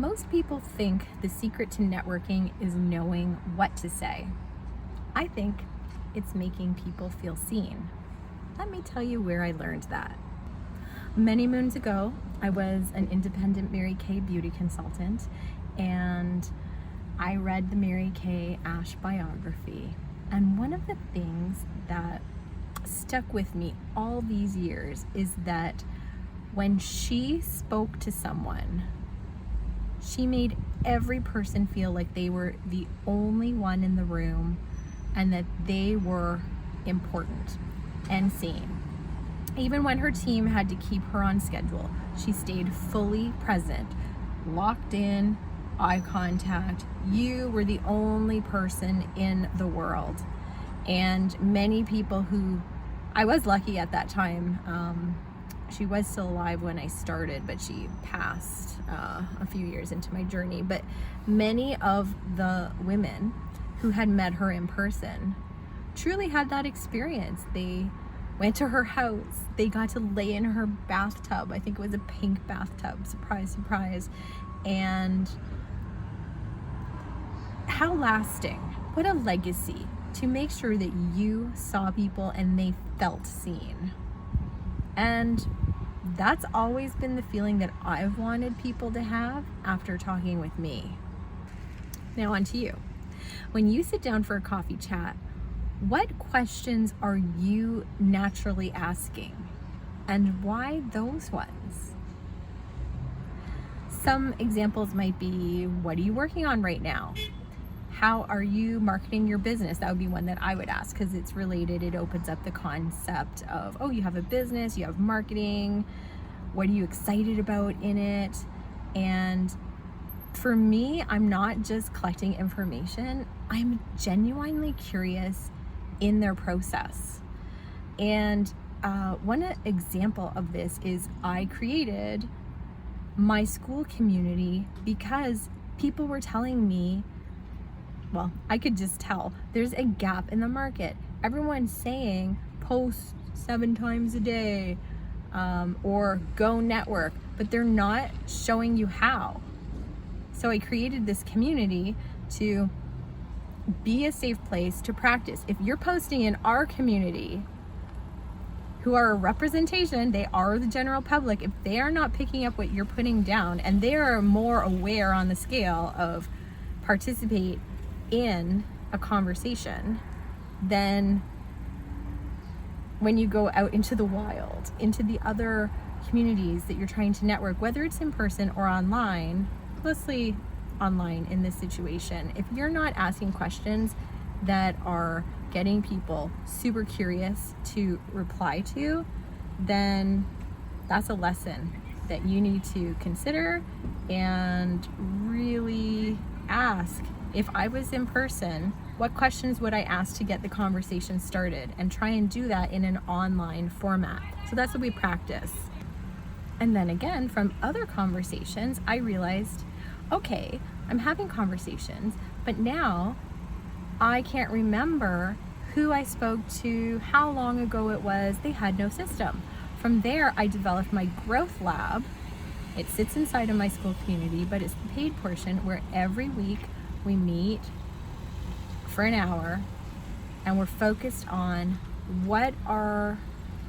Most people think the secret to networking is knowing what to say. I think it's making people feel seen. Let me tell you where I learned that. Many moons ago, I was an independent Mary Kay beauty consultant, and I read the Mary Kay Ash biography. And one of the things that stuck with me all these years is that when she spoke to someone, she made every person feel like they were the only one in the room and that they were important and seen. Even when her team had to keep her on schedule, she stayed fully present, locked in, eye contact. You were the only person in the world. And many people who, I was lucky at that time, she was still alive when I started, but she passed a few years into my journey. But many of the women who had met her in person truly had that experience. They went to her house. They got to lay in her bathtub. I think it was a pink bathtub. Surprise, surprise. And how lasting, what a legacy to make sure that you saw people and they felt seen. And that's always been the feeling that I've wanted people to have after talking with me. Now on to you. When you sit down for a coffee chat, what questions are you naturally asking? And why those ones? Some examples might be, what are you working on right now? How are you marketing your business? That would be one that I would ask because it's related. It opens up the concept of, oh, you have a business, you have marketing. What are you excited about in it? And for me, I'm not just collecting information. I'm genuinely curious in their process. And one example of this is I created my school community because people were telling me, well, I could just tell there's a gap in the market. Everyone's saying post 7 times a day or go network, but they're not showing you how. So I created this community to be a safe place to practice. If you're posting in our community, who are a representation, they are the general public, if they are not picking up what you're putting down and they are more aware on the scale of participate in a conversation, then when you go out into the wild, into the other communities that you're trying to network, whether it's in person or online, mostly online in this situation, if you're not asking questions that are getting people super curious to reply to, then that's a lesson that you need to consider and really ask. If I was in person, what questions would I ask to get the conversation started, and try and do that in an online format. So that's what we practice. And then again, from other conversations, I realized, okay, I'm having conversations, but now I can't remember who I spoke to, how long ago it was. They had no system. From there, I developed my growth lab. It sits inside of my school community, but it's the paid portion where every week we meet for an hour and we're focused on what are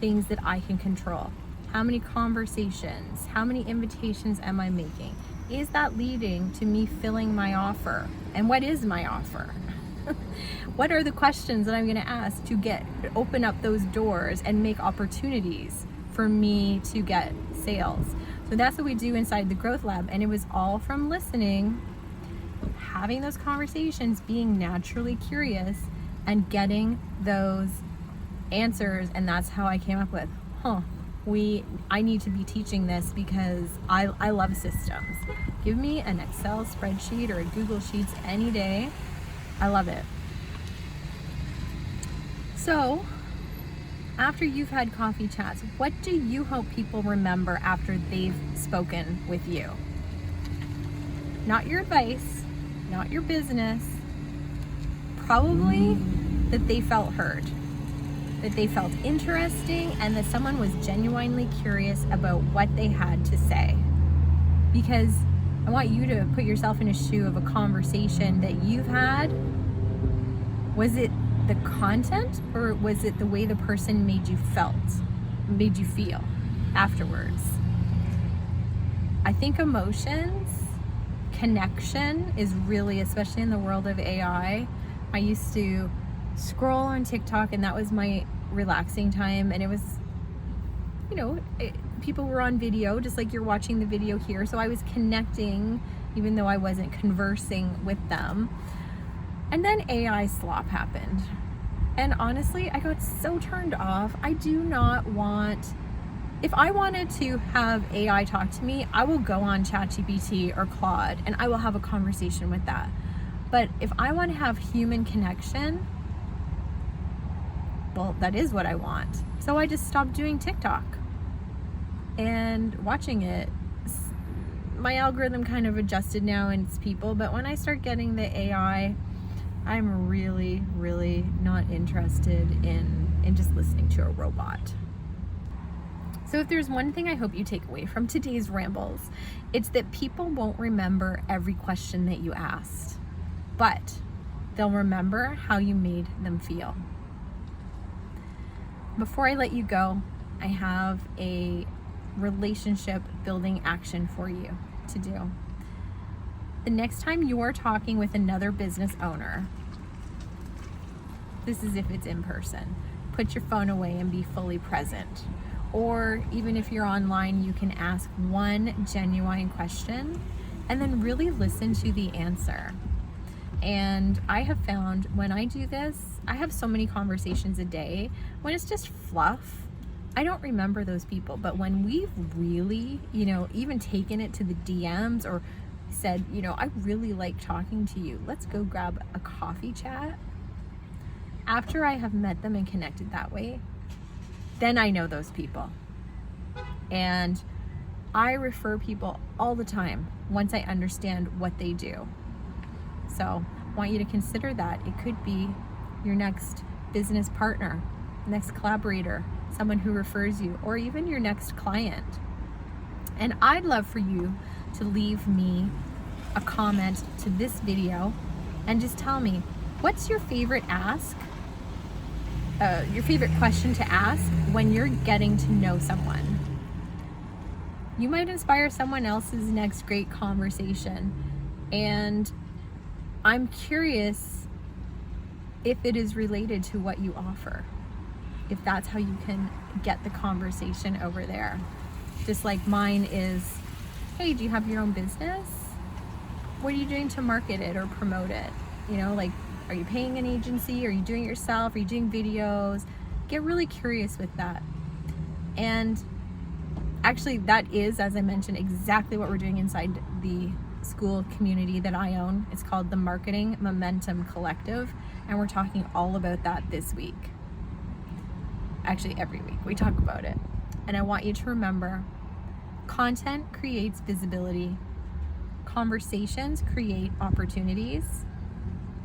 things that I can control. How many conversations, how many invitations am I making? Is that leading to me filling my offer? And what is my offer? What are the questions that I'm going to ask to open up those doors and make opportunities for me to get sales? So that's what we do inside the Growth Lab. And it was all from listening, having those conversations, being naturally curious, and getting those answers. And that's how I came up with, I need to be teaching this because I love systems. Give me an Excel spreadsheet or a Google Sheets any day. I love it. So after you've had coffee chats, what do you hope people remember after they've spoken with you? Not your advice, not your business, probably that they felt heard, that they felt interesting, and that someone was genuinely curious about what they had to say. Because I want you to put yourself in a shoe of a conversation that you've had. Was it the content, or was it the way the person made you feel afterwards? I think emotions, connection is really, especially in the world of AI. I used to scroll on TikTok and that was my relaxing time, and it was, people were on video just like you're watching the video here, so I was connecting even though I wasn't conversing with them. And then AI slop happened, and honestly I got so turned off. I do not want, if I wanted to have AI talk to me, I will go on ChatGPT or Claude and I will have a conversation with that. But if I want to have human connection, well, that is what I want. So I just stopped doing TikTok and watching it. My algorithm kind of adjusted now and it's people, but when I start getting the AI, I'm really, really not interested in just listening to a robot. So if there's one thing I hope you take away from today's rambles, it's that people won't remember every question that you asked, but they'll remember how you made them feel. Before I let you go, I have a relationship building action for you to do. The next time you are talking with another business owner, this is if it's in person, put your phone away and be fully present. Or even if you're online, you can ask one genuine question and then really listen to the answer. And I have found when I do this, I have so many conversations a day. When it's just fluff, I don't remember those people. But when we've really, even taken it to the DMs or said, I really like talking to you, let's go grab a coffee chat. After I have met them and connected that way, then I know those people. And I refer people all the time once I understand what they do. So I want you to consider that. It could be your next business partner, next collaborator, someone who refers you, or even your next client. And I'd love for you to leave me a comment to this video and just tell me, what's your favorite your favorite question to ask when you're getting to know someone? You might inspire someone else's next great conversation. And I'm curious if it is related to what you offer, if that's how you can get the conversation over there. Just like mine is, hey, do you have your own business? What are you doing to market it or promote it? Are you paying an agency? Are you doing it yourself? Are you doing videos? Get really curious with that. And actually, that is, as I mentioned, exactly what we're doing inside the school community that I own. It's called the Marketing Momentum Collective, and we're talking all about that this week. Actually, every week we talk about it. And I want you to remember, content creates visibility, conversations create opportunities,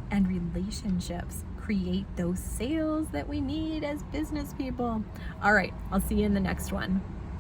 and relationships create those sales that we need as business people. All right, I'll see you in the next one.